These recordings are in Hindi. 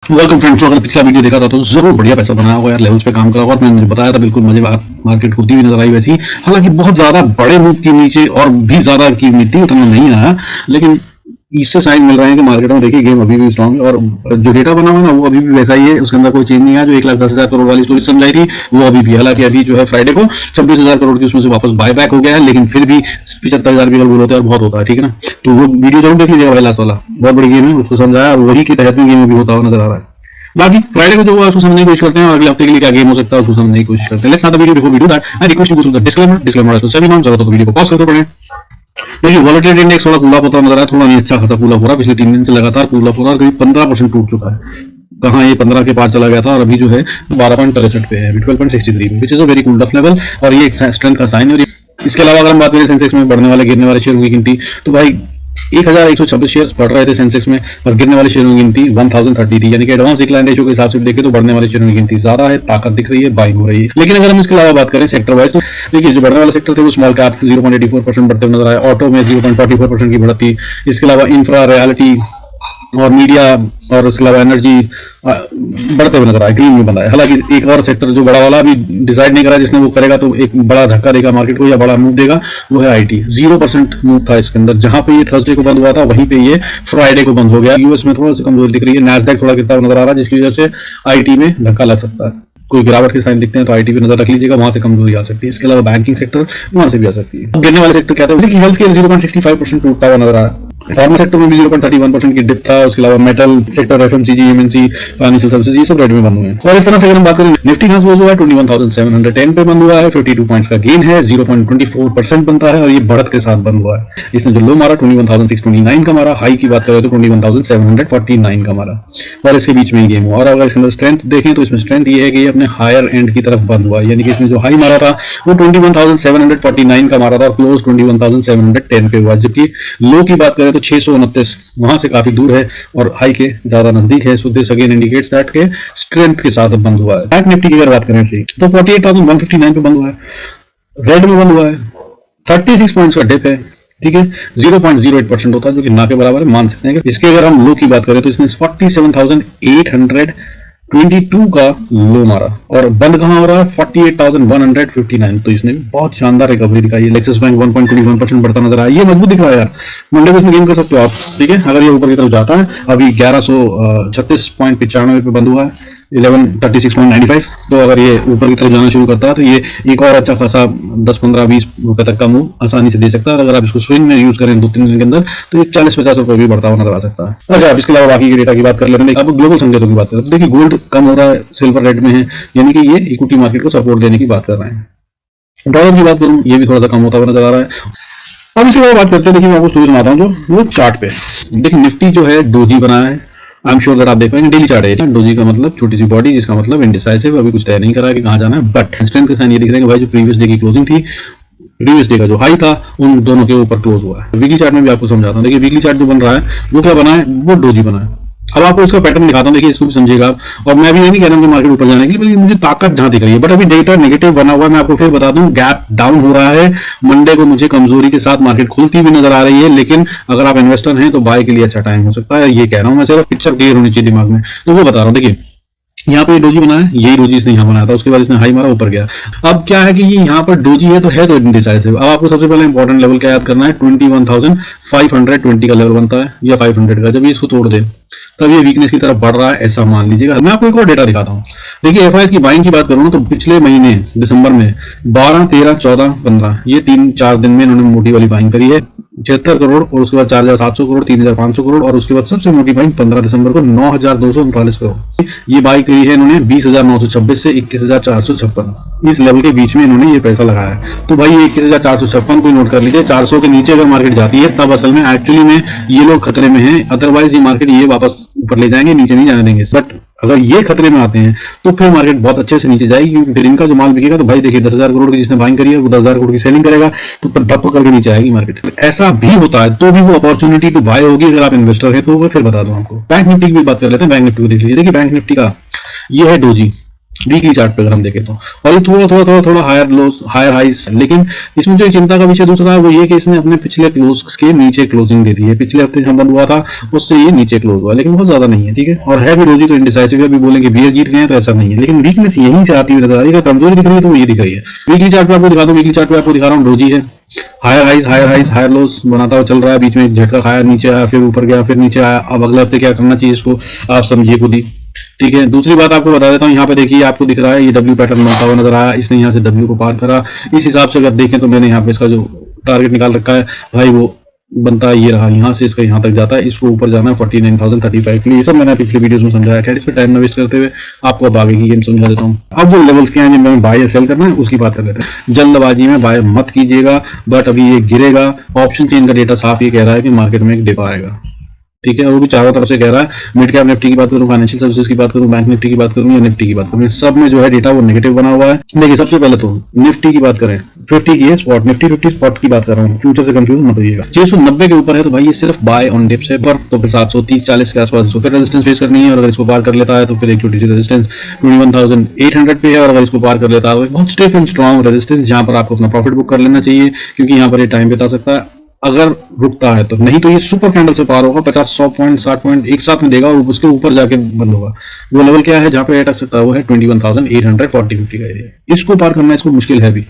Welcome friends. अगर पिछला वीडियो देखा था तो जरूर बढ़िया पैसा बनाया होगा यार, लेवल्स पे काम करा होगा और मैंने बताया था बिल्कुल मजेदार मार्केट होती हुई नजर आई वैसी। हालांकि बहुत ज्यादा बड़े मूव के नीचे और भी ज्यादा की मिट्टी उतना नहीं आया, लेकिन इससे साइन मिल रहे हैं कि मार्केट में देखिए गेम अभी भी स्ट्रॉन्ग है और जो डेटा बना हुआ ना वो अभी भी वैसा ही है, उसके अंदर कोई चेंज नहीं है। जो 1,10,000 करोड़ वाली स्टोरी समझाई थी वो अभी भी, हालांकि अभी जो है फ्राइडे को 26,000 करोड़ की उसमें से वापस बाय बैक हो गया है, लेकिन फिर भी 75,000 भी बोल होता है और बहुत होता है, ठीक है ना। तो वो वीडियो जरूर देख लीजिएगा, लास्ट वाला बहुत बड़ी गेम है, उसको समझाया और वही के तहत में गेम अभी होता हुआ नजर आ रहा है। बाकी फ्राइडे को जो हुआ उसको समझने की कोशिश करते हैं और अगले हफ्ते के लिए क्या गेम हो सकता है उसको समझने की कोशिश करते हैं। Let's start the video. Before we do that I request you to the disclaimer सभी नाम चलो तो वीडियो को पॉज करते पड़े। देखिए वोलेटिलिटी इंडेक्स थोड़ा कूल ऑफ होता नजर आया, थोड़ा नहीं अच्छा खासा कूल ऑफ हो रहा है। पिछले 3 दिन से लगातार कूल ऑफ हो रहा है और करीब 15% टूट चुका है। कहाँ ये 15 के पार चला गया था और अभी जो है 12.63 पे है, 12.63 में, which is a very cool off level और ये एक स्ट्रेंथ का साइन है। और इसके अलावा अगर हम बात करें सेंसेक्स में बढ़ने वाले गिरने वाले शेयरों की गिनती, तो भाई 1,126 शेयर्स बढ़ रहे थे सेंसेक्स में और गिरने वाले शेयरों की गिनती 1030 थी, यानी कि एडवांस डिक्लाइन रेशियो के हिसाब से देखें तो बढ़ने वाले शेयरों की गिनती ज्यादा है, ताकत दिख रही है, बाइंग हो रही है। लेकिन अगर हम इसके अलावा बात करें सेक्टर वाइज, तो देखिए जो बढ़ने वाले सेक्टर थे वो स्मॉल कैप 0.84% बढ़ते हुए नजर आए, ऑटो में 0.44% की बढ़त थी, इसके अलावा इंफ्रा, रियलिटी और मीडिया और उसके अलावा एनर्जी बढ़ते हुए नजर आए, ग्रीन में बना है। हालांकि एक और सेक्टर जो बड़ा वाला अभी डिसाइड नहीं करा जिसने वो करेगा तो एक बड़ा धक्का देगा मार्केट को या बड़ा मूव देगा, वो है आईटी। 0% मूव था इसके अंदर, जहां पे ये थर्सडे को बंद हुआ था वहीं पे ये फ्राइडे को बंद हो गया। यूएस में थोड़ा सा कमजोरी दिख रही है, नैस्डैक थोड़ा गिरता हुआ नजर आ रहा है, जिसकी वजह से आईटी में धक्का लग सकता है। कोई गिरावट के साइन दिखते हैं तो आईटी पे नजर रख लीजिएगा, वहां से कमजोरी आ सकती है। इसके अलावा बैंकिंग सेक्टर वहां से भी आ सकती है। गिरने वाले सेक्टर क्या था, जैसे कि हेल्थ केयर 0.65% टूटता हुआ नजर आ रहा है, फार्मा सेक्टर में भी 0.31% की डिप था, उसके अलावा metal sector, FMCG, MNC, financial services, ये सब रेड में बंद हुए हैं। और इस तरह से अगर हम बात करें, निफ्टी कहां क्लोज हुआ है 21,710 पे बंद हुआ है, 52 पॉइंट्स का गेन है, 0.24% बनता है और ये बढ़त के साथ बंद हुआ है। इसने जो लो मारा 21,629 का मारा, हाई की बात करें तो 21,749 का मारा और इसके बीच में ही गेम हुआ। और अगर इसके अंदर स्ट्रेंथ देखें तो इसमें स्ट्रेंथ ये है कि ये अपने हायर एंड की तरफ बंद हुआ है, यानी कि इसने जो हाई मारा था वो 21,749 का मारा था और क्लोज 21,710 पे हुआ, जबकि लो की बात करें तो 629 वहां से काफी दूर है और हाई के ज्यादा नजदीक है। So this again indicates that के स्ट्रेंथ के साथ बंद हुआ है। बैंक निफ्टी की अगर बात करें तो 48,159 पे बंद हुआ है, रेड में बंद हुआ है, 36 पॉइंट्स का डिप है, ठीक है, 0.08% होता है जो कि ना के बराबर है, मान सकते हैं। इसके अगर हम लो की बात करें तो इसने 47,822 का लो मारा और बंद कहां हो रहा है 48,159, तो इसने बहुत शानदार रिकवरी दिखाई है। एक्सिस बैंक 1.21% बढ़ता नजर आया, ये मजबूत दिख रहा है यार। मंडे को इसमें गेम कर सकते हो आप, ठीक है, अगर ये ऊपर की तरफ जाता है। अभी 1136.95 पे बंद हुआ है, 1136.95, तो अगर ये ऊपर की तरफ जाना शुरू करता है तो ये एक और अच्छा खासा 10, 15, 20 रुपए तक का मूव आसानी से दे सकता है। अगर आप इसको स्विंग में यूज करें 2-3 दिन के अंदर तो ये 40-50 रुपए भी बढ़ता हुआ नजर आ सकता है। अच्छा, इसके अलावा बाकी के डेटा की बात कर लेते हैं। अब ग्लोबल संकेतों की बात करें तो देखिए गोल्ड कम हो रहा है, सिल्वर रेड में है, यानी कि ये इक्विटी मार्केट को सपोर्ट देने की बात कर रहे हैं। डॉलर की बात करूं, ये भी थोड़ा सा कम होता हुआ नजर आ रहा है। अब इसके बाद बात करते हैं, देखिए मैं आपको स्टोरी बनाता हूँ जो वो चार्ट पे। देखिए निफ्टी जो है डोजी बनाया है, आई एम श्योर दैट आप देख पाएंगे, डेली चार्ट है। डोजी का मतलब छोटी सी बॉडी, जिसका मतलब इंडिसाइसिव, अभी कुछ तय नहीं करा कि कहां जाना है, बट स्ट्रेंथ के साइन ये दिख रहे हैं कि भाई जो प्रीवियस डे की क्लोजिंग थी, प्रीवियस डे का जो हाई था उन दोनों के ऊपर क्लोज हुआ है। वीकली चार्ट में भी आपको समझाता हूँ। देखिए वीकली चार्ट जो बन रहा है वो क्या बना है, वो डोजी बना है। अब आपको इसका पैटर्न दिखाता हूं, देखिए इसको भी समझिएगा आप। और मैं भी ये नहीं कह रहा हूं कि मार्केट ऊपर जाने के लिए, बल्कि मुझे ताकत जहां दिख रही है, बट अभी डेटा नेगेटिव बना हुआ है। मैं आपको फिर बता दूं, गैप डाउन हो रहा है। मंडे को मुझे कमजोरी के साथ मार्केट खुलती हुई नजर आ रही है, लेकिन अगर आप इन्वेस्टर हैं तो बाय के लिए अच्छा टाइम हो सकता है। ये कह रहा हूं मैं, सिर्फ पिक्चर क्लियर होनी चाहिए दिमाग में, तो वो बता रहा हूं। देखिए यहाँ पे डोजी बना है, यही डोजी इसने यहाँ बनाया था, उसके बाद इसने हाई मारा, ऊपर गया। अब क्या है कि ये यहाँ पर डोजी है तो इंडिसाइसिव। अब आपको सबसे पहले इंपॉर्टेंट लेवल क्या याद करना है, 21,520 का लेवल बनता है या 500 का। जब ये इसको तोड़ दे तब ये वीकनेस की तरफ बढ़ रहा है, ऐसा मान लीजिएगा। मैं आपको एक और डेटा दिखाता हूँ। देखिए एफआईएस की बाइंग की बात करूँ ना, तो पिछले महीने दिसंबर में 12, 13, 14, 15 ये 3-4 दिन में इन्होंने मोटी वाली बाइंग करी है, 76 करोड़, और उसके बाद 4,700 करोड़, 3,500 करोड़, और उसके बाद सबसे मोटी बाइंग 15 दिसंबर को 9,239 करोड़। ये बाई करी है इन्होंने 20,926 से 21,456, इस लेवल के बीच में इन्होंने ये पैसा लगाया है। तो भाई ये 21,456 को नोट कर लीजिए। 400 के नीचे अगर मार्केट जाती है तब असल में एक्चुअली में ये लोग खतरे में हैं, अदरवाइज ये मार्केट ये वापस ऊपर ले जाएंगे, नीचे नहीं जाने देंगे। बट अगर ये खतरे में आते हैं तो फिर मार्केट बहुत अच्छे से नीचे जाएगी, क्योंकि फिर इनका जो माल बिकेगा तो भाई देखिए 10,000 करोड़ की जिसने बाइंग करी है वो 10,000 करोड़ की सेलिंग करेगा, तो फिर धप करके नीचे आएगी मार्केट। ऐसा भी होता है तो भी वो अपॉर्चुनिटी टू बाय होगी अगर आप इन्वेस्टर है तो। वो फिर बता दूं आपको। बैंक निफ्टी की भी बात कर लेते हैं। बैंक निफ्टी को देख लीजिए। देखिए बैंक निफ्टी का ये है डोजी, वीकली चार्ट पे अगर हम देखें तो। और ये थोड़ा हायर लोस हायर हाइस, लेकिन इसमें जो एक चिंता का विषय दूसरा है वो ये कि इसने अपने पिछले क्लोज के नीचे क्लोजिंग दे दी है। पिछले हफ्ते जहां बंद हुआ था उससे ये नीचे क्लोज हुआ, लेकिन बहुत ज्यादा नहीं है, ठीक है। और है भी डोजी तो इंडिसाइसिव, अभी बोलेंगे बियर जीत गए तो ऐसा नहीं है, लेकिन वीकनेस यहीं से आती हुई नजर आ रही है। कमजोरी दिख रही है तो ये दिख रही है। वीकली चार्ट पे आपको दिखा दो, वीकली चार्ट पे आपको दिखा रहा हूँ डोजी है, हायर हाइस हायर लोस बनाता हुआ चल रहा है, बीच में झटका खाया, नीचे आया, फिर ऊपर गया, फिर नीचे आया। अब अगले हफ्ते क्या करना चाहिए इसको आप समझिए खुद ही, ठीक है। दूसरी बात आपको बता देता हूँ, यहाँ पे देखिए आपको दिख रहा है ये डब्ल्यू पैटर्न बनता हुआ नजर आया, इसने यहाँ से डब्ल्यू को पार करा। इस हिसाब से अगर देखें तो मैंने यहाँ पे इसका जो टारगेट निकाल रखा है भाई वो बनता है ये रहा, यहाँ से इसका यहाँ तक जाता है, इसको ऊपर जाना है 49,035 के लिए। ये सब मैंने पिछले वीडियोस में समझाया। खैर इस पर टाइम ना वेस्ट करते हुए आपको अब आगे की गेम समझा देता हूँ। अब जो लेवल्स के हैं जिनमें बाय सेल करना है उसकी बात कर लेते हैं। जल्दबाजी में बाय मत कीजिएगा, बट अभी ये गिरेगा। ऑप्शन चेन का डेटा साफ ये कह रहा है कि मार्केट में एक डिप आएगा, ठीक है। वो भी चारों तरफ से कह रहा है, मिड कैप निफ्टी की बात करूं, फाइनेंशियल सर्विसेज की बात करूं, बैंक निफ्टी की बात करूं या निफ्टी की बात करूं, सब में जो है डेटा वो नेगेटिव बना हुआ है। देखिए सबसे पहले तो निफ्टी की बात करें, 50 की है स्पॉट, निफ्टी 50 स्पॉट की बात कर रहा हूँ, फ्यूचर से कंफ्यूज मत होइएगा। 690 के ऊपर है तो भाई ये सिर्फ बाय ऑन डिप से पर, तो फिर 730-40 के आसपास फिर रेजिस्टेंस फेस करनी है, और अगर इसको पार कर लेता है तो फिर एक छोटी सी रेजिस्टेंस 21,800 पे है, और अगर इसको पार कर लेता है तो बहुत स्टिफ एंड स्ट्रॉन्ग रेजिस्टेंस जहां पर आपको अपना प्रॉफिट बुक कर लेना चाहिए, क्योंकि यहाँ पर ये टाइम बिता सकता है अगर रुकता है तो। नहीं तो ये सुपर कैंडल से पार होगा, 50, 100 पॉइंट, 60 पॉइंट एक साथ में देगा और उसके ऊपर जाके बंद होगा। वो लेवल क्या है जहां पे अटक सकता है, वो है 21,840 का एरिया। इसको पार करना इसको मुश्किल है भी।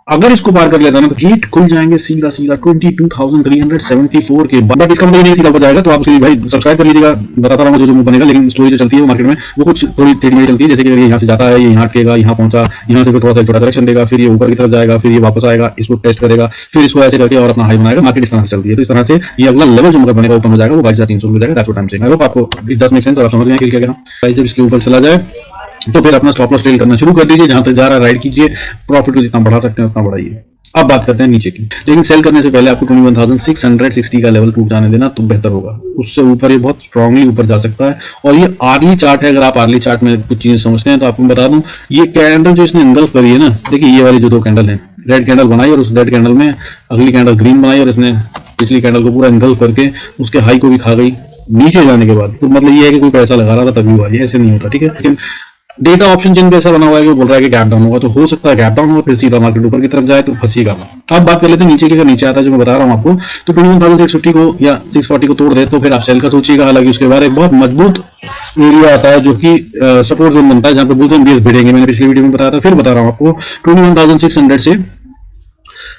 अगर इसको पार कर लेता ना तो गेट खुल जाएंगे सीधा 22,374 के बाद। इसका मतलब नहीं सीधा ऊपर जाएगा, तो आप भाई सब्सक्राइब कर लीजिएगा, बताता रहूंगा जो बनेगा। लेकिन स्टोरी जो चलती है वो मार्केट में वो कुछ थोड़ी टेढ़ी चलती है, जैसे कि यहाँ से जाता है, ये यहाँ अटकेगा, यहाँ पहुंचा, यहाँ से फिर थोड़ा सा छोटा करेक्शन देगा, फिर ये ऊपर की तरफ जाएगा, फिर ये वापस आएगा, इसको टेस्ट करेगा, फिर इसको ऐसे करके और अपना हाई बनाएगा। मार्केट इस तरह से चलती है। तो इस तरह से ये अगला लेवल जो बनेगा ऊपर में जाएगा वो 22,300 मिल जाएगा। That's what I am saying. I hope आपको इट डज मेक सेंस और आप समझ गए क्या कहना। जब इसके ऊपर चला जाए तो फिर अपना स्टॉप लॉस ट्रेल करना शुरू कर दीजिए, जहां तक जा रहा है राइड कीजिए, प्रॉफिट को जितना बढ़ा सकते हैं उतना बढ़ाइए। अब बात करते हैं नीचे की, लेकिन सेल करने से पहले आपको 21,660 का लेवल टूट जाने देना तो बेहतर होगा। उससे ऊपर ये बहुत स्ट्रांगली ऊपर जा सकता है। और ये आर्ली चार्ट है, अगर आप आर्ली चार्ट में कुछ चीजें समझते हैं तो आपको बता दूं, ये कैंडल जो इसने इंगल्फ करी है ना, देखिए ये वाली जो दो कैंडल है, रेड कैंडल बनाई और उस रेड कैंडल में अगली कैंडल ग्रीन बनाई, और इसने पिछली कैंडल को पूरा इंगल्फ करके उसके हाई को भी खा गई नीचे जाने के बाद। तो मतलब ये है कि कोई पैसा लगा रहा था तभी हुआ, ये ऐसे नहीं होता, ठीक है। लेकिन डेटा ऑप्शन चेन पे ऐसा बना हुआ है कि वो बोल रहा है कि गैप डाउन होगा, तो हो सकता है गैप डाउन हो फिर सीधा मार्केट ऊपर की तरफ जाए तो फंसीगा। अब बात कर लेते हैं नीचे की। अगर नीचे आता है जो मैं बता रहा हूँ आपको, तो 21,650 को या 640 को तोड़ दे तो फिर आप सेल का सोचिएगा। हालांकि उसके बाद एक बहुत मजबूत एरिया आता है जो कि सपोर्ट जोन बनता है, जहां पे बुल्स एंड बेयर्स भिड़ेंगे। मैंने पिछली वीडियो में बताया था, फिर बता रहा हूँ आपको, 21,600 से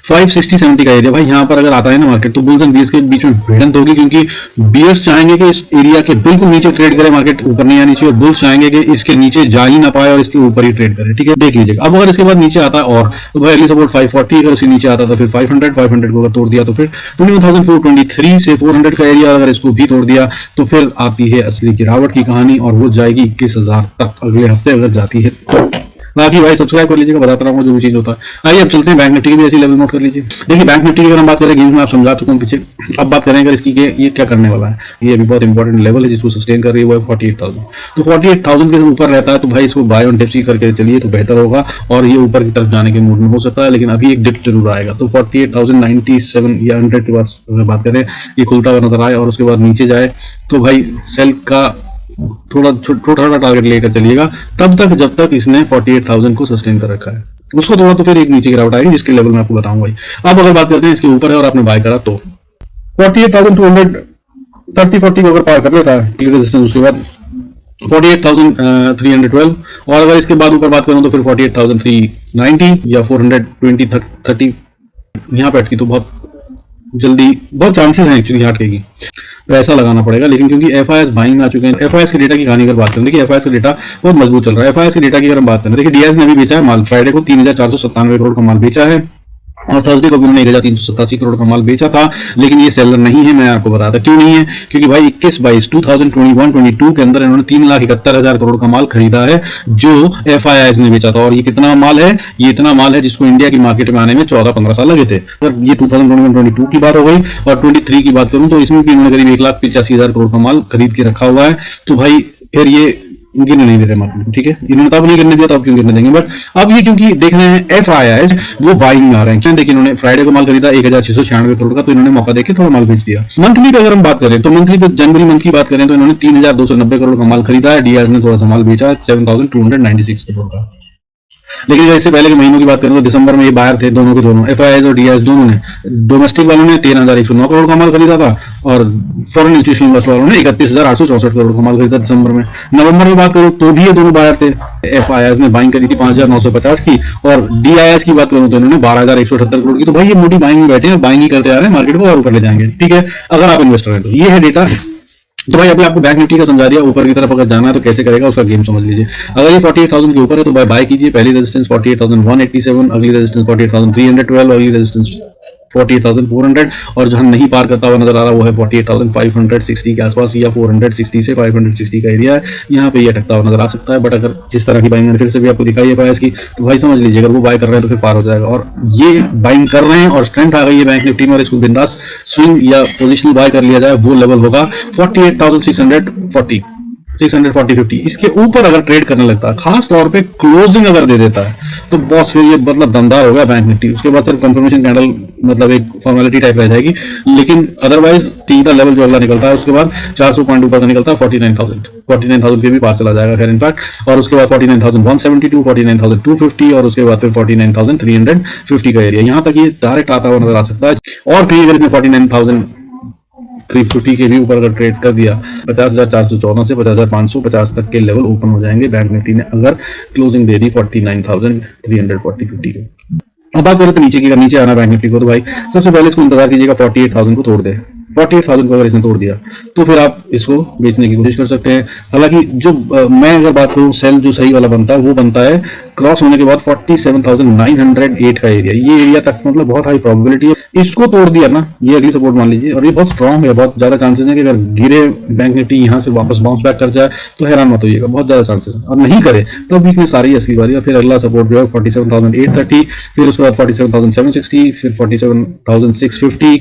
560-70 का एरिया। भाई यहाँ पर अगर आता है ना मार्केट तो बुल्स एंड बियर्स के बीच में भिड़ंत होगी, क्योंकि बियर्स चाहेंगे कि इस एरिया के बिल्कुल नीचे ट्रेड करे, मार्केट ऊपर नहीं आनी चाहिए, और बुल्स चाहेंगे कि इसके नीचे जा ही ना पाए और इसके ऊपर ही ट्रेड करे, ठीक है। देख लीजिएगा। अब अगर इसके बाद नीचे आता है और तो भाई अगली सपोर्ट 540, अगर उसके नीचे आता तो फिर 500 को अगर तोड़ दिया तो फिर 21,423 से 400 का एरिया, अगर इसको भी तोड़ दिया तो फिर आती है असली गिरावट की कहानी, और वो जाएगी 21,000 तक अगले हफ्ते अगर जाती है तो। बाकी भाई सब्सक्राइब कर लीजिएगा, बताता रहूंगा जो भी चीज होता है। आइए अब चलते हैं बैंक निफ्टी की भी ऐसी लेवल नोट कर लीजिए। देखिए बैंक निफ्टी की अगर हम बात करें, गेम में आप समझा चुका हूं पीछे। अब बात करें अगर इसकी ये क्या करने वाला है, ये अभी बहुत इंपॉर्टेंट लेवल है जिसको सस्टेन कर रही है, वो है 48,000। तो 48,000 के ऊपर रहता है तो भाई इसको बाय ऑन डिप करके चलिए तो बेहतर होगा, और ये ऊपर की तरफ जाने के मूड में हो सकता है, लेकिन अभी एक डिप जरूर आएगा। तो 48,097 या 100 के पास अगर बात करें, ये खुलता हुआ नजर आए और उसके बाद नीचे जाए तो भाई सेल का थोड़ा छोटा टारगेट लेकर चलिएगा तब तक जब तक इसने 48,000 को सस्टेन कर रखा है। उसको थोड़ा तो फिर एक नीचे गिरावट आएगी, जिसके लेवल में आपको बताऊंगा भाई। अब अगर बात करते हैं इसके ऊपर है और आपने बाय करा तो 48,200 30-40 को अगर पार कर लेता है रेजिस्टेंस, उसके बाद 48,312, और अगर इसके बाद ऊपर बात करूं तो फिर 48,390 या 420-30 यहाँ पे अटकी तो बहुत जल्दी बहुत चांसेस हैं एक्चुअली यहाँ अटकेगी, पैसा लगाना पड़ेगा। लेकिन क्योंकि एफआईएस बाइंग आ चुके हैं, एफआईएस के डेटा की कहानी अगर बात करें, देखिए एफआईएस का डेटा बहुत मजबूत चल रहा है। एफआईएस के डेटा की अगर हम बात करें, देखिए डीएस ने भी बेचा है माल, फ्राइडे को 3,497 करोड़ का माल बेचा है, और थर्सडे को भी उन्होंने 1,387 करोड़ का माल बेचा था। लेकिन ये सेलर नहीं है, मैं आपको बताता क्यों नहीं है, क्योंकि भाई 21-22 2021-22 के अंदर इन्होंने 3,71,000 करोड़ का माल खरीदा है जो एफआईआईएस ने बेचा था। और ये कितना माल है, ये इतना माल है जिसको इंडिया की मार्केट में आने में 14-15 साल लगे थे। अगर ये 2021-22 की बात हो गई और 23 की बात करूं तो इसमें भी इन्होंने करीब 1,85,000 करोड़ का माल खरीद के रखा हुआ है। तो भाई फिर ये गिरने नहीं दे रहे मार्केट, ठीक है। इन्होंने तब नहीं गिरने दिया तो अब क्यों गिरने देंगे। बट अब ये क्योंकि देख रहे हैं FIIs वो बाइंग में आ रहे हैं। देखिए इन्होंने फ्राइडे को माल खरीदा 1696 करोड़ का, तो इन्होंने मौका देके थोड़ा माल बेच दिया। मंथली पे अगर हम बात करें तो मंथली पे जनवरी मंथ की बात करें तो इन्होंने 3290 करोड़ का माल खरीदा है। DIs ने थोड़ा सा माल बेचा 7296 करोड़ का। लेकिन अगर इससे पहले के महीनों की बात करें तो दिसंबर में ये बाहर थे दोनों के दोनों, FIIs और DIs दोनों ने। डोमेस्टिक वालों ने 13,109 करोड़ का माल खरीदा था और फॉरेन इंस्टीट्यूशनल इन्वेस्टर वालों ने 31,864 करोड़ का माल खरीदा दिसंबर में। नवंबर में बात करूं तो भी ये दोनों बाहर थे। FIIs ने बाइंग करी थी 5,950 की और DIs की बात करूं तो इन्होंने 12,178 करोड़ की। तो भाई ये मोटी बाइंग में बैठे हैं, बाइंग ही करते आ रहे हैं, मार्केट को और ऊपर ले जाएंगे, ठीक है, अगर आप इन्वेस्टर हैं तो। ये है डेटा। तो भाई अभी आपको बैंक निफ्टी का समझा दिया, ऊपर की तरफ अगर जाना है तो कैसे करेगा उसका गेम समझ लीजिए। अगर ये 48,000 के ऊपर है तो बाय कीजिए। पहली रेजिस्टेंस 48,187, अगली रेजिस्टेंस 48,312, अगली रेजिस्टेंस 48,400 और जहां नहीं पार करता हुआ नजर आ रहा वो है 48,560 के आसपास या 460 से 560 का एरिया है, यहाँ पे ये अटकता हुआ नजर आ सकता है। बट अगर जिस तरह की बाइंग मैंने फिर से भी आपको दिखाई है FIIs की, तो भाई समझ लीजिए अगर वो बाय कर रहे हैं तो फिर पार हो जाएगा। और ये बाइंग कर रहे हैं और स्ट्रेंथ आ गई है बैंक निफ्टी में और इसको बिंदास स्विंग या पोजिशनल बाय कर लिया जाए, वो लेवल होगा 48,640 640-50। इसके ऊपर अगर ट्रेड करने लगता है, खास तौर पे क्लोजिंग अगर दे देता है तो बॉस फिर ये मतलब दमदार हो गया बैंक निफ्टी। उसके बाद सिर्फ कंफर्मेशन कैंडल मतलब एक फॉर्मेलिटी टाइप रह जाएगी, लेकिन अदरवाइज सीधा लेवल जो अगला निकलता है उसके बाद 400 पॉइंट ऊपर का निकलता है 49,000 के भी पार चला जाएगा खैर इनफैक्ट। और उसके बाद 49,172, 49,250 और उसके बाद फिर 49,350 का एरिया, यहाँ तक ये डायरेक्ट आता हुआ नजर आ सकता है। और फिर अगर इसने 49,350 के भी ऊपर अगर ट्रेड कर दिया 50,414 से 50,550 तक के लेवल ओपन हो जाएंगे बैंक निफ्टी ने अगर क्लोजिंग दे दी 49,340-50 के। अब बात करें तो नीचे की, नीचे आना बैंक निफ्टी को तो भाई सबसे पहले इसको इंतजार कीजिएगा 48,000 को तोड़ दे। 48,000 को अगर इसने तोड़ दिया तो फिर आप इसको बेचने की कोशिश कर सकते हैं। हालांकि जो मैं अगर बात करूं सेल जो सही वाला बनता है वो बनता है क्रॉस होने के बाद 47,908 का एरिया, ये एरिया तक मतलब बहुत हाई प्रोबेबिलिटी है। इसको तोड़ दिया ना, ये अगली सपोर्ट मान लीजिए और ये बहुत स्ट्रांग है, बहुत ज्यादा चांसेस है कि अगर गिरे बैंक निफ्टी यहाँ से वापस बाउंस बैक कर जाए तो हैरान मत होइएगा, बहुत ज्यादा चांसेस है। और नहीं करे तो वीकनेस सारी असली वाली है। फिर अगला सपोर्ट जो है 47,830, फिर उसके बाद 47,760, फिर 47,650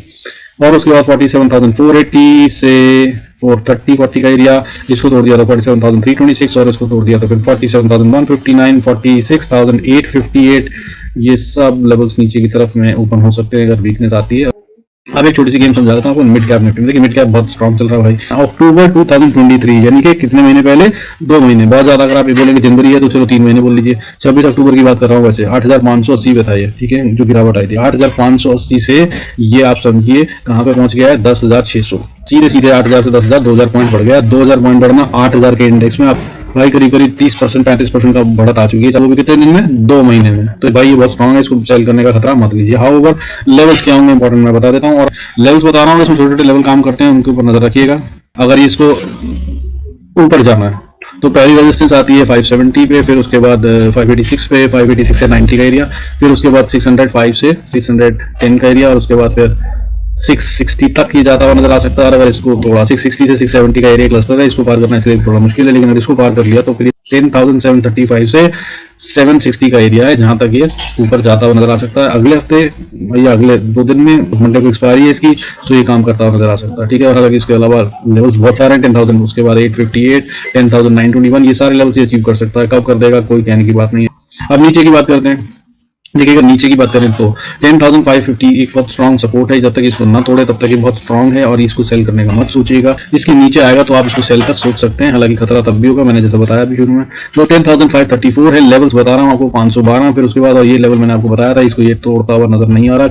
और उसके बाद 47,480 से 430-40 का एरिया, इसको तोड़ दिया तो 47,326 और इसको तोड़ दिया तो फिर 47,159, 46,858, ये सब लेवल्स नीचे की तरफ में ओपन हो सकते हैं अगर वीकनेस आती है। अब एक छोटी सी गेम समझा देता हूँ आपको मिड कैप निफ्टी में। देखिए मिड कैप बहुत स्ट्रॉन्ग चल रहा है भाई। अक्टूबर 2023 यानी कि कितने महीने पहले, 2 महीने, बहुत ज्यादा अगर आप ये बोलेंगे जनवरी है तो चलो 3 महीने बोल लीजिए। 26 अक्टूबर की बात कर रहा हूँ वैसे 8,580 पे था ये, ठीक है, जो गिरावट आई थी 8,580 से ये आप समझिए कहाँ पे पहुंच गया है 10,600, सीधे सीधे 8,000 से 10,000, 2,000 पॉइंट बढ़ गया। 2,000 पॉइंट बढ़ना 8,000 के इंडेक्स में आप भाई करीब 30% 35% का बढ़त आ चुकी है। चलो कितने दिन में, 2 महीने में। तो भाई ये बहुत स्ट्रांग है, इसको सेल करने का खतरा मत लीजिए। हाउएवर लेवल्स क्या होंगे इंपॉर्टेंट मैं बता देता हूँ और लेवल्स बता रहा हूँ, इसमें छोटे छोटे लेवल काम करते हैं, उनके ऊपर नजर रखिएगा। अगर इसको ऊपर जाना है तो पहली रेजिस्टेंस आती है 570 पे, फिर उसके बाद 586 पे, 586 से 90 का एरिया, फिर उसके बाद 605 से 610 का एरिया और उसके बाद फिर 660 तक ही जाता हुआ नजर आ सकता है। अगर इसको थोड़ा 660 से 670 का एरिया क्लस्टर है, इसको पार करना इसलिए थोड़ा मुश्किल है, लेकिन अगर इसको पार कर लिया तो फिर 10,735 से 760 का एरिया है जहां तक ये ऊपर जाता हुआ नजर आ सकता है। अगले हफ्ते या अगले 2 दिन में, मंडे को एक्सपायरी है इसकी, तो ये काम करता हुआ नजर आ सकता है, ठीक है। और हालांकि इसके अलावा लेवल्स बहुत सारे हैं, 10,000, उसके बाद 858, 10,921, ये सारे लेवल्स ये अचीव कर सकता है। कब कर देगा कोई कहने की बात नहीं है। अब नीचे की बात करते हैं। देखिए अगर नीचे की बात करें तो 10,550 एक बहुत स्ट्रॉन्ग सपोर्ट है, जब तक इसको ना तोड़े तब तक ये बहुत स्ट्रॉन्ग है और इसको सेल करने का मत सोचिएगा। इसके नीचे आएगा तो आप इसको सेल कर सोच सकते हैं, हालांकि खतरा तब भी होगा, मैंने जैसा बताया अभी शुरू में। तो 10,534 है, लेवल्स बता रहा हूँ आपको 512, फिर उसके बाद और ये लेवल मैंने आपको बताया था, इसको ये तोड़ता हुआ नजर नहीं आ रहा।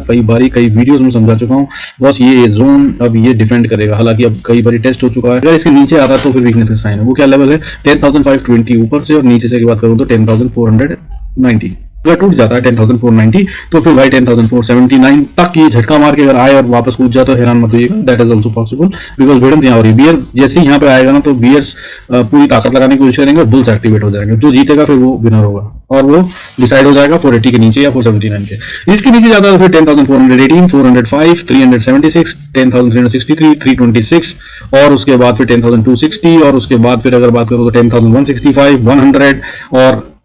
कई वीडियोज में समझा चुका हूँ, बस ये जोन अब ये डिफेंड करेगा, हालांकि अब कई बार टेस्ट हो चुका है। अगर इसके नीचे आता है तो फिर वीकनेस का साइन है। वो क्या लेवल है 10,520 ऊपर से, और नीचे से की बात करूँ तो 10,490। अगर टूट जाता है 10,490 तो फिर भाई 10,479 तक ये झटका मार के अगर आए और वापस कूद जाए तो हैरान मत होइएगा, that is also possible because भिड़ंत यहाँ हो रही है। बियर जैसे ही यहाँ पे आएगा ना तो बियर्स पूरी ताकत लगाने की कोशिश करेंगे और बुल्स एक्टिवेट हो जाएंगे, जो जीतेगा फिर वो विनर होगा और वो डिसाइड हो जाएगा 480 के नीचे या 479 के। इसके नीचे जाता है तो फिर 10,418, 405, 376, 10,363, 326 और उसके बाद फिर 10,260 और उसके बाद फिर अगर बात करूँ तो 10,165, 100 और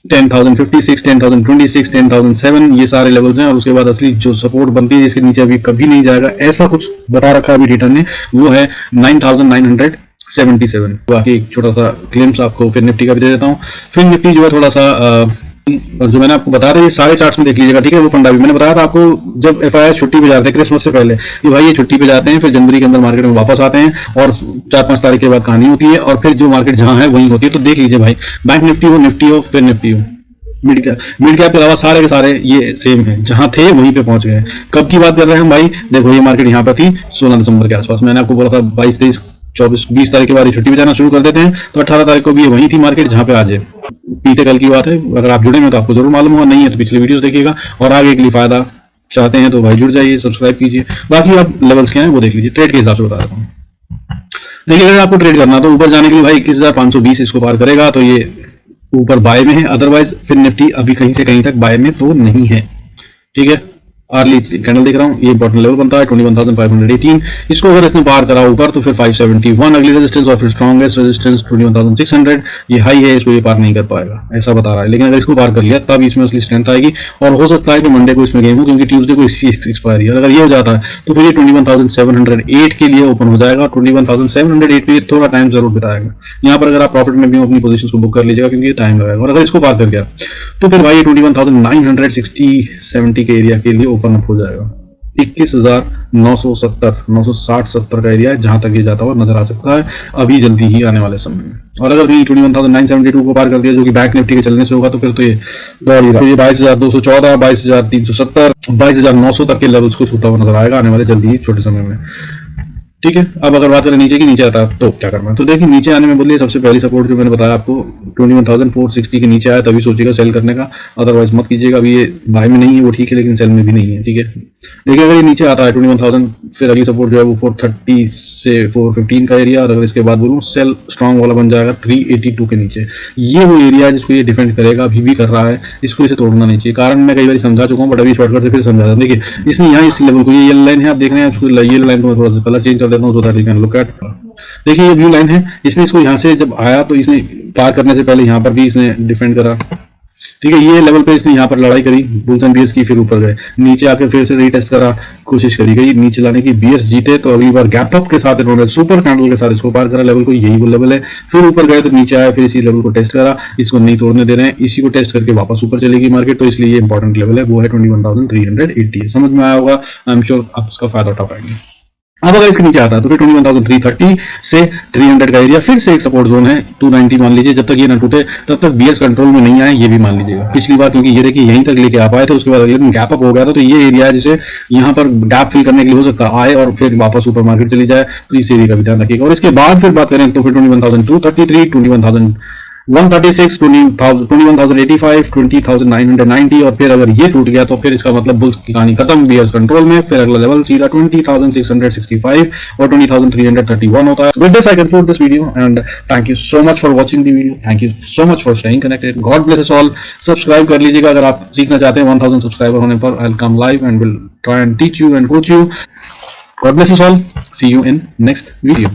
10,056, 10,026, 10,007 ये सारे लेवल्स हैं। और उसके बाद असली जो सपोर्ट बनती है जिसके नीचे अभी कभी नहीं जाएगा, ऐसा कुछ बता रखा है अभी डेटा ने, वो है 9,900 77। बाकी एक छोटा सा क्लेम्स आपको फिर निफ्टी का भी दे देता हूँ। फिर निफ्टी जो है थोड़ा सा जो मैंने आपको बताया था ये सारे चार्ट्स में देख लीजिएगा, ठीक है। वो फंडा भी मैंने बताया था आपको जब एफआईआई छुट्टी पे जाते हैं क्रिसमस से पहले कि भाई ये छुट्टी पे जाते हैं, फिर जनवरी के अंदर मार्केट में वापस आते हैं और 4-5 तारीख के बाद कहानी होती है और फिर जो मार्केट जहां है वहीं होती है। तो देख लीजिए भाई, बैंक निफ्टी हो फिर निफ्टी हो, मिड कैप के अलावा सारे के सारे ये सेम है, जहां थे वहीं पे पहुंच गए। कब की बात कर रहे हैं हम भाई, देखो ये मार्केट यहाँ पर थी 16 दिसंबर के आसपास, मैंने आपको बोला था 22, 23, 24, 20 तारीख के बाद छुट्टी पे जाना शुरू कर देते हैं, तो 18 तारीख को भी ये वही थी मार्केट जहां पे आज है। बीते कल की बात है, अगर आप जुड़े हैं तो आपको जरूर मालूम होगा, नहीं है तो पिछली वीडियो देखिएगा। और आगे के लिए फायदा चाहते हैं तो भाई जुड़ जाइए, सब्सक्राइब कीजिए। बाकी आप लेवल्स क्या है वो देख लीजिए, ट्रेड के हिसाब से बता देता हूँ। देखिए अगर आपको ट्रेड करना तो ऊपर जाने के लिए भाई 21,520 इसको पार करेगा तो ये ऊपर बाय में है, अदरवाइज फिर निफ्टी अभी कहीं से कहीं तक बाय में तो नहीं है, ठीक है। अर्ली कैंडल देख रहा हूँ, ये बॉटम लेवल बनता है 21,518। इसको अगर इसने पार करा ऊपर तो फिर 571 अगली रेजिस्टेंस और फिर स्ट्रॉन्गेस्ट रेजिस्टेंस 21,600, ये हाई है, इसको ये पार नहीं कर पाएगा ऐसा बता रहा है। लेकिन अगर इसको पार कर लिया तब इसमें असली स्ट्रेंथ आएगी और हो सकता है कि मंडे को इसमें गेम हो, क्योंकि ट्यूसडे को इसकी एक्सपायरी है। अगर ये हो जाता है तो फिर ये 21,708 के लिए ओपन हो जाएगा। 21,708 पे थोड़ा टाइम जरूर बिताएगा। यहाँ पर अगर आप प्रॉफिट में भी अपनी पोजीशन को बुक कर लीजिएगा क्योंकि टाइम लगेगा। और अगर इसको पार कर गया तो फिर भाई 21,960-70 के एरिया के लिए ओपन अप हो जाएगा। 21,970 960-70 का एरिया है जहां तक ये जाता हुआ नजर आ सकता है अभी जल्दी ही आने वाले समय में। और अगर भी 21,972 को पार कर दिया जो कि बैंक निफ्टी के चलने से होगा तो फिर तो ये दौड़ ही रहा है। 22,214, 22,370, 22,900 तक के लेवल्स को छूता हुआ नजर आएगा आने वाले जल्दी ही छोटे समय में, ठीक है। अब अगर बात करें नीचे की, नीचे आता तो क्या करना है, तो देखिए नीचे आने में बोलिए सबसे पहली सपोर्ट जो मैंने बताया आपको 21,460 के नीचे आया तभी सोचिएगा सेल करने का, अदरवाइज मत कीजिएगा। अभी ये बाय में नहीं है वो ठीक है, लेकिन सेल में भी नहीं है, ठीक है। देखिए अगर ये नीचे आता है 21,000 फिर अगली सपोर्ट जो है वो 430 से 415 का एरिया, और अगर इसके बाद बोलूँ सेल स्ट्रॉन्ग वाला बन जाएगा 382 के नीचे। ये वो एरिया है जिसको ये डिफेंड करेगा, अभी भी कर रहा है, इसको इसे तोड़ना नहीं चाहिए। कारण मैं कई बार समझा चुका हूँ बट अभी शॉर्टकट से फिर समझा। देखिए इसने यहाँ इस लेवल को, ये येलो लाइन है आप देख रहे हैं, येलो लाइन को मैं थोड़ा सा कलर चेंज कर देता हूँ तो that you can look at. देखिए ये ब्लू लाइन है, इसने इसको यहाँ से जब आया तो इसने पार करने से पहले यहाँ पर भी इसने डिफेंड करा, ठीक है। ये लेवल पे इसने यहाँ पर लड़ाई करी, बुल्स एंड बियर्स की, फिर ऊपर गए, नीचे आके फिर से रीटेस्ट करा, कोशिश करी गई नीचे लाने की, बियर्स जीते तो अगली बार गैप अप के साथ इन्होंने सुपर कैंडल के साथ इसको पार करा लेवल को, यही वो लेवल है। फिर ऊपर गए तो नीचे आया, फिर इसी लेवल को टेस्ट करा, इसको नहीं तोड़ने दे रहे हैं, इसी को टेस्ट करके वापस ऊपर चलेगी मार्केट, तो इसलिए ये इंपॉर्टेंट लेवल है, वो है 21,380। समझ में आया होगा, आई एम श्योर आप इसका फायदा उठा पाएंगे। अब अगर इसके नीचे आता है तो फिर 21,330 से 300 का एरिया, फिर से एक सपोर्ट जोन है 290 मान लीजिए। जब तक ये ना टूटे तब तक बियर्स कंट्रोल में नहीं आए, ये भी मान लीजिएगा। पिछली बार क्योंकि ये देखिए यहीं तक लेके आ पाए थे, उसके बाद अगले दिन गैप अप हो गया था, तो ये एरिया है जिसे यहाँ पर गैप फिल करने के लिए हो सकता है आए और फिर वापस ऊपर मार्केट चली जाए, तो इस एरिया का भी ध्यान रखिएगा। और इसके बाद फिर बात करें तो फिर 21,233, 21,136, 21,085, 20,990, और फिर अगर ये टूट गया तो फिर इसका मतलब बुल्स की कहानी खत्म, बियर्स कंट्रोल में। फिर अगला लेवल सीधा 20,665 और 20,331 होता है। With this I conclude this video and thank you so much for watching the video. Thank you so much for staying connected. God bless us all. Subscribe कर लीजिएगा अगर आप सीखना चाहते हैं। 1,000 सब्सक्राइबर होने पर I'll come live and will try and teach you and coach you. God bless us all. See you in next video.